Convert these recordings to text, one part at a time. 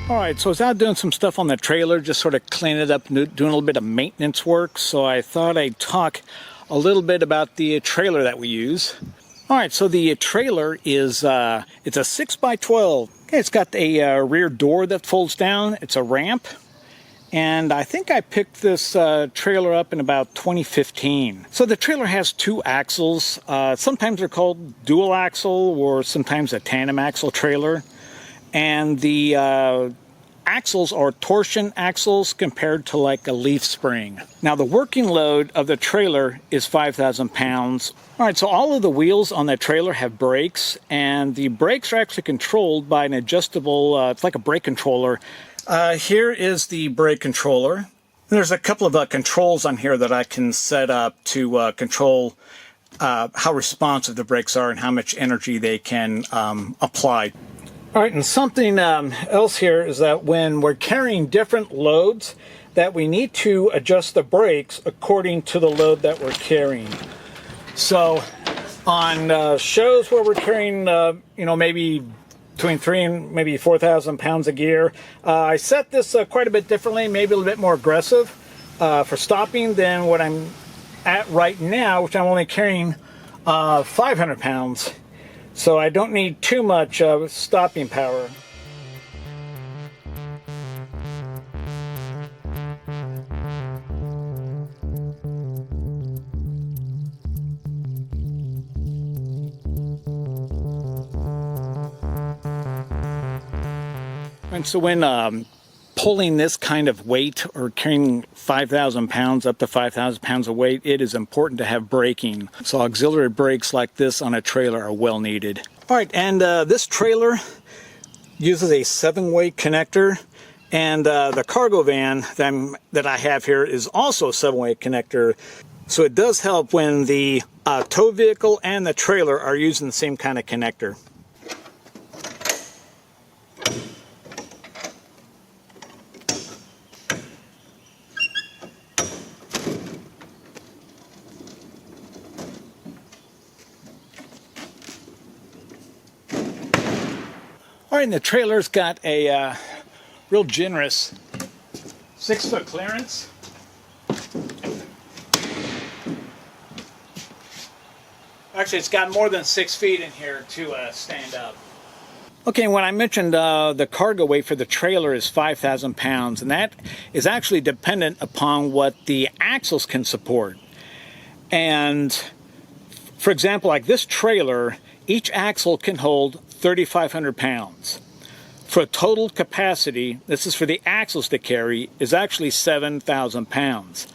Alright, so I was out doing some stuff on the trailer, just sort of cleaning it up, doing a little bit of maintenance work, so I thought I'd talk a little bit about the trailer that we use. Alright, so the trailer is, it's a 6x12. Okay, it's got a rear door that folds down, it's a ramp, and I think I picked this trailer up in about 2015. So the trailer has two axles, sometimes they're called dual axle or sometimes a tandem axle trailer. And the axles are torsion axles compared to like a leaf spring. Now the working load of the trailer is 5,000 pounds. All right, so all of the wheels on the trailer have brakes, and the brakes are actually controlled by an adjustable, it's like a brake controller. Here is the brake controller. There's a couple of controls on here that I can set up to control how responsive the brakes are and how much energy they can apply. All right, and something else here is that when we're carrying different loads, that we need to adjust the brakes according to the load that we're carrying. So on shows where we're carrying, you know, maybe between 3,000 and maybe 4,000 pounds of gear, I set this quite a bit differently, maybe a little bit more aggressive for stopping than what I'm at right now, which I'm only carrying 500 pounds. So I don't need too much stopping power. And so when pulling this kind of weight or carrying 5,000 pounds, up to 5,000 pounds of weight, it is important to have braking. So auxiliary brakes like this on a trailer are well needed. All right, and this trailer uses a 7-way connector, and the cargo van that I have here is also a 7-way connector. So it does help when the tow vehicle and the trailer are using the same kind of connector. All right, and the trailer's got a real generous 6-foot clearance. Actually, it's got more than 6 feet in here to stand up. Okay, when I mentioned the cargo weight for the trailer is 5,000 pounds, and that is actually dependent upon what the axles can support. And for example, like this trailer, each axle can hold 3,500 pounds. For a total capacity, this is for the axles to carry, is actually 7,000 pounds.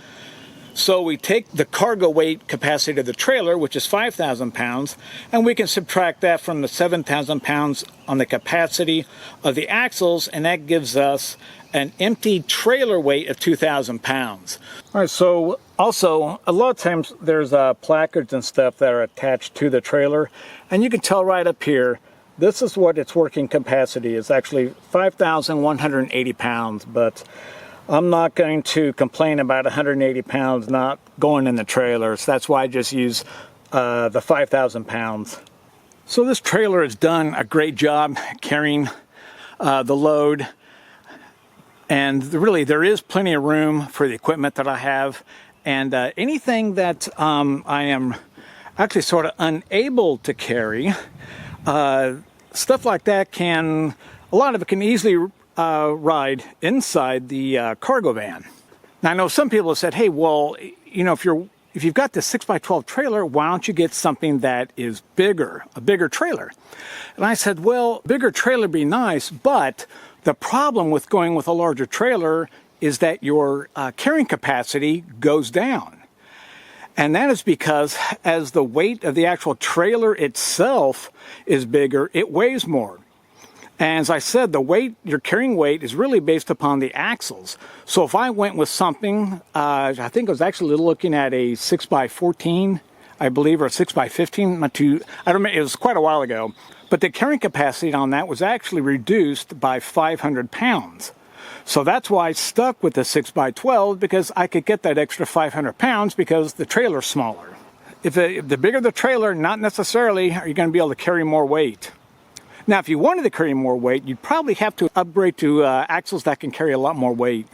So we take the cargo weight capacity of the trailer, which is 5,000 pounds, and we can subtract that from the 7,000 pounds on the capacity of the axles, and that gives us an empty trailer weight of 2,000 pounds. All right, so also, a lot of times there's placards and stuff that are attached to the trailer, and you can tell right up here, this is what its working capacity is. Actually 5,180 pounds, but I'm not going to complain about 180 pounds not going in the trailer, so that's why I just use the 5,000 pounds. So this trailer has done a great job carrying the load, and really there is plenty of room for the equipment that I have, and anything that I am actually sort of unable to carry, stuff like that a lot of it can easily ride inside the cargo van. Now I know some people have said, hey, well, you know, if you've got this 6x12 trailer, why don't you get something that is bigger, a bigger trailer? And I said, well, bigger trailer would be nice, but the problem with going with a larger trailer is that your carrying capacity goes down. And that is because as the weight of the actual trailer itself is bigger, it weighs more. And as I said, the weight, your carrying weight, is really based upon the axles. So if I went with something, I think I was actually looking at a 6x14, I believe, or a 6x15, I don't remember, it was quite a while ago. But the carrying capacity on that was actually reduced by 500 pounds. So that's why I stuck with the 6x12, because I could get that extra 500 pounds because the trailer's smaller. If the bigger the trailer, not necessarily are you going to be able to carry more weight. Now, if you wanted to carry more weight, you'd probably have to upgrade to axles that can carry a lot more weight.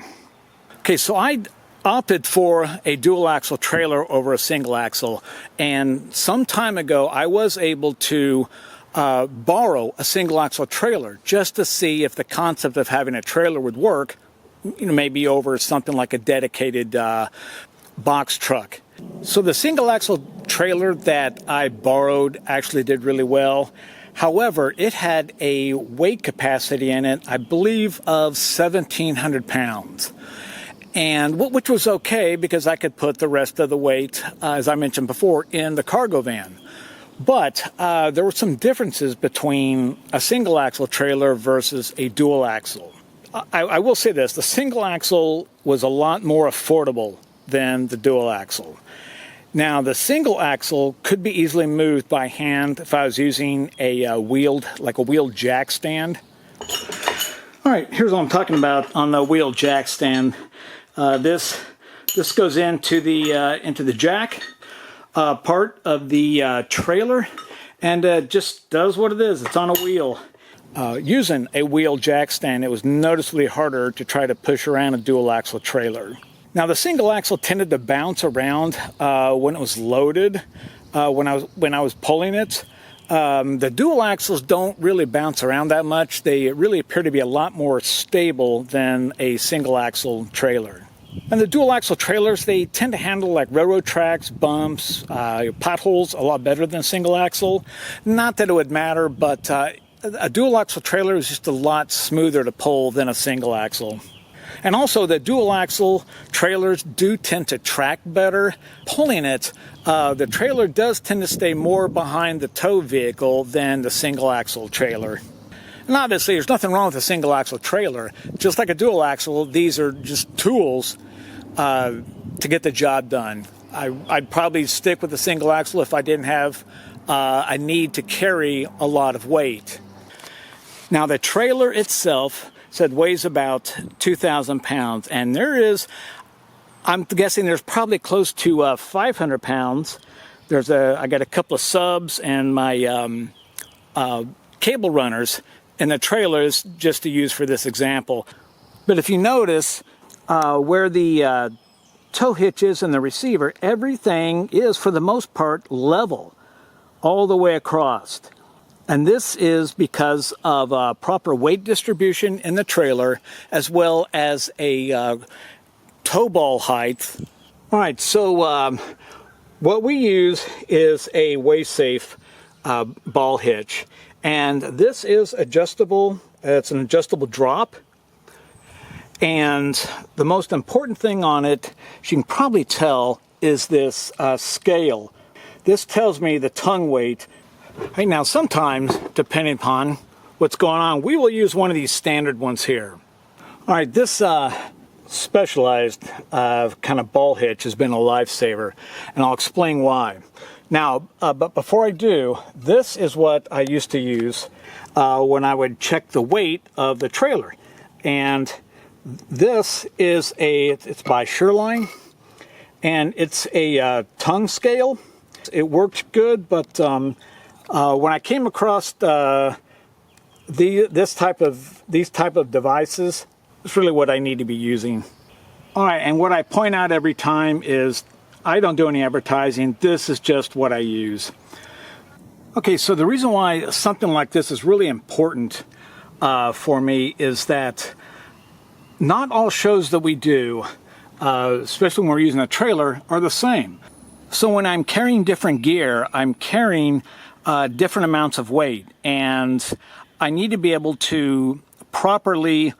Okay, so I opted for a dual axle trailer over a single axle, and some time ago I was able to borrow a single axle trailer just to see if the concept of having a trailer would work, maybe over something like a dedicated box truck. So the single axle trailer that I borrowed actually did really well. However, it had a weight capacity in it, I believe, of 1,700 pounds. And which was okay because I could put the rest of the weight, as I mentioned before, in the cargo van. But there were some differences between a single axle trailer versus a dual axle. I will say this, the single axle was a lot more affordable than the dual axle. Now, the single axle could be easily moved by hand if I was using a wheeled jack stand. All right, here's what I'm talking about on the wheeled jack stand. This goes into the jack part of the trailer, and just does what it is. It's on a wheel. Using a wheel jack stand, it was noticeably harder to try to push around a dual axle trailer. Now, the single axle tended to bounce around when it was loaded, when I was pulling it. The dual axles don't really bounce around that much. They really appear to be a lot more stable than a single axle trailer. And the dual axle trailers, they tend to handle like railroad tracks, bumps, potholes a lot better than single axle. Not that it would matter, but a dual axle trailer is just a lot smoother to pull than a single axle. And also, the dual axle trailers do tend to track better. Pulling it, the trailer does tend to stay more behind the tow vehicle than the single axle trailer. And obviously, there's nothing wrong with a single axle trailer. Just like a dual axle, these are just tools to get the job done. I'd probably stick with the single axle if I didn't have a need to carry a lot of weight. Now, the trailer itself weighs about 2,000 pounds, and I'm guessing there's probably close to 500 pounds. I got a couple of subs and my cable runners in the trailers just to use for this example. But if you notice where the tow hitch is and the receiver, everything is for the most part level all the way across. And this is because of proper weight distribution in the trailer, as well as a tow ball height. All right, so what we use is a waist-safe ball hitch. And this is adjustable. It's an adjustable drop. And the most important thing on it, as you can probably tell, is this scale. This tells me the tongue weight. Right now, sometimes, depending upon what's going on, we will use one of these standard ones here. All right, this specialized kind of ball hitch has been a lifesaver, and I'll explain why. Now, but before I do, this is what I used to use when I would check the weight of the trailer. And this is it's by Shoreline, and it's a tongue scale. It worked good, but when I came across these type of devices, it's really what I need to be using. All right, and what I point out every time is I don't do any advertising. This is just what I use. Okay, so the reason why something like this is really important for me is that not all shows that we do, especially when we're using a trailer, are the same. So when I'm carrying different gear, I'm carrying different amounts of weight, and I need to be able to properly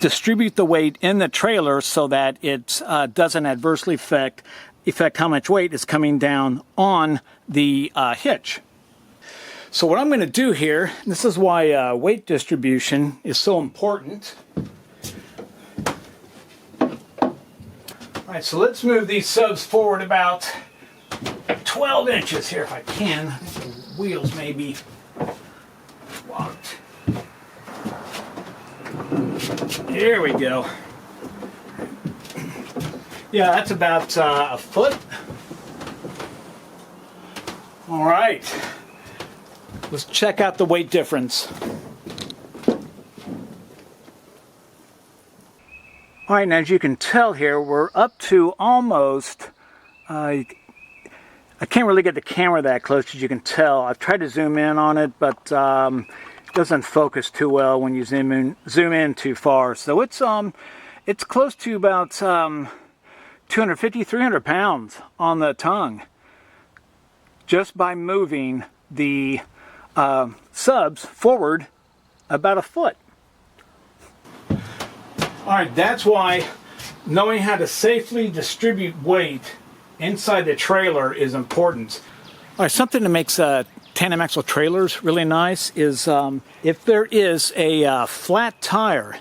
distribute the weight in the trailer so that it doesn't adversely affect how much weight is coming down on the hitch. So what I'm going to do here, this is why weight distribution is so important. All right, so let's move these subs forward about 12 inches here if I can. I think the wheels may be locked. There we go. Yeah, that's about a foot. All right. Let's check out the weight difference. All right, and as you can tell here, we're up to almost, I can't really get the camera that close, as you can tell. I've tried to zoom in on it, but it doesn't focus too well when you zoom in too far. So it's close to about 250, 300 pounds on the tongue, just by moving the subs forward about a foot. All right, that's why knowing how to safely distribute weight inside the trailer is important. All right, something that makes tandem axle trailers really nice is if there is a flat tire.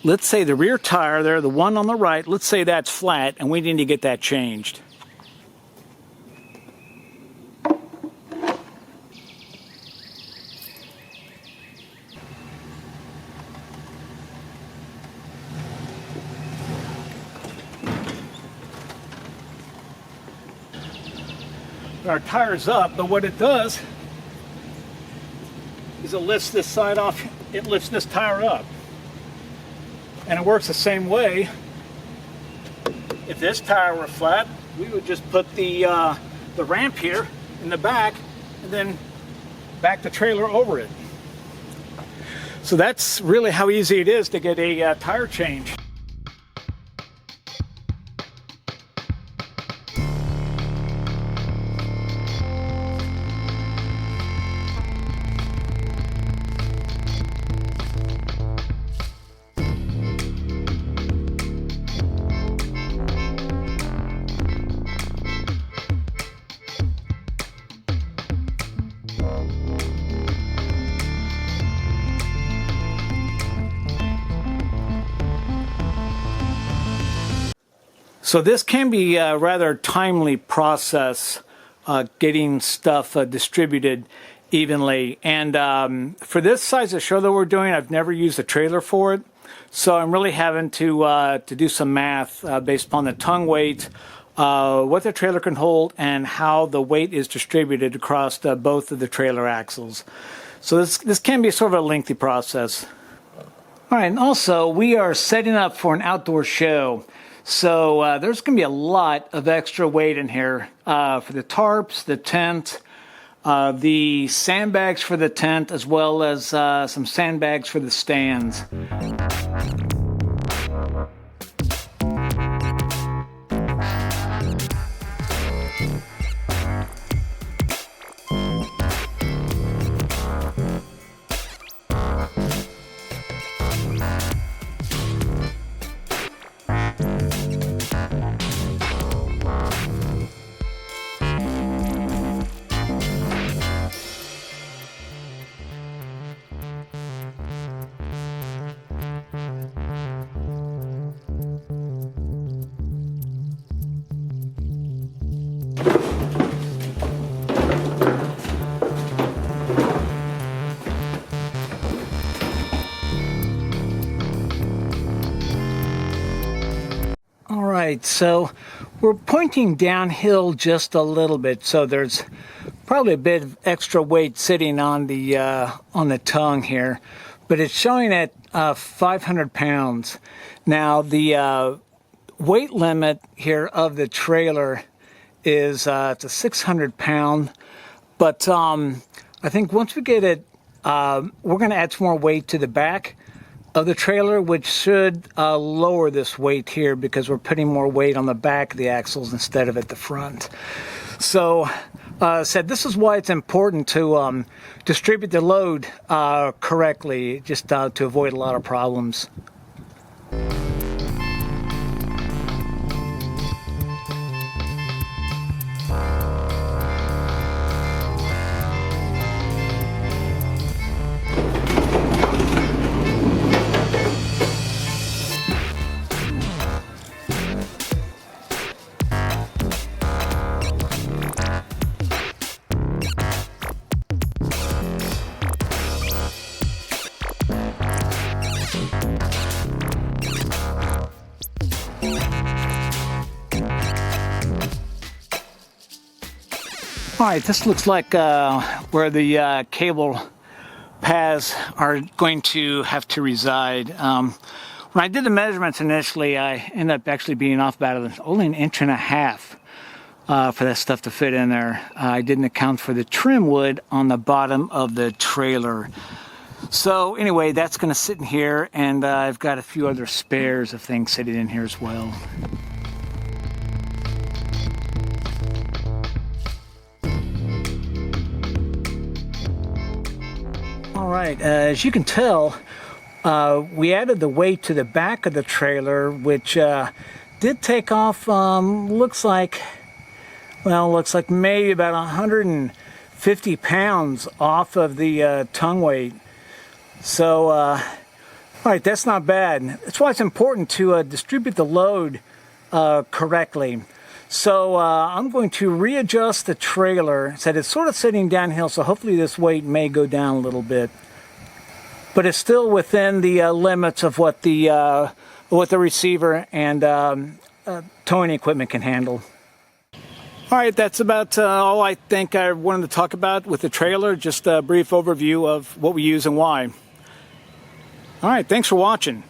Let's say the rear tire there, the one on the right, let's say that's flat and we need to get that changed. Our tire's up, but what it does is it lifts this side off, it lifts this tire up. And it works the same way. If this tire were flat, we would just put the ramp here in the back and then back the trailer over it. So that's really how easy it is to get a tire change. So this can be a rather timely process, getting stuff distributed evenly. And for this size of show that we're doing, I've never used a trailer for it. So I'm really having to do some math based upon the tongue weight, what the trailer can hold, and how the weight is distributed across both of the trailer axles. So this can be sort of a lengthy process. All right, and also we are setting up for an outdoor show. So there's going to be a lot of extra weight in here for the tarps, the tent, the sandbags for the tent, as well as some sandbags for the stands. Alright, so we're pointing downhill just a little bit, so there's probably a bit of extra weight sitting on the tongue here, but it's showing at 500 pounds. Now the weight limit here of the trailer is it's a 600 pound, but I think once we get it, we're going to add some more weight to the back of the trailer, which should lower this weight here because we're putting more weight on the back of the axles instead of at the front. So this is why it's important to distribute the load correctly, just to avoid a lot of problems. All right, this looks like where the cable paths are going to have to reside. When I did the measurements initially, I ended up actually being off about only 1.5 inches for that stuff to fit in there. I didn't account for the trim wood on the bottom of the trailer. So anyway, that's going to sit in here, and I've got a few other spares of things sitting in here as well. All right, as you can tell, we added the weight to the back of the trailer, which did take off, looks like maybe about 150 pounds off of the tongue weight. So, all right, that's not bad. That's why it's important to distribute the load correctly. So I'm going to readjust the trailer so that it's sort of sitting downhill, so hopefully this weight may go down a little bit. But it's still within the limits of what the receiver and towing equipment can handle. All right, that's about all I think I wanted to talk about with the trailer. Just a brief overview of what we use and why. All right, thanks for watching.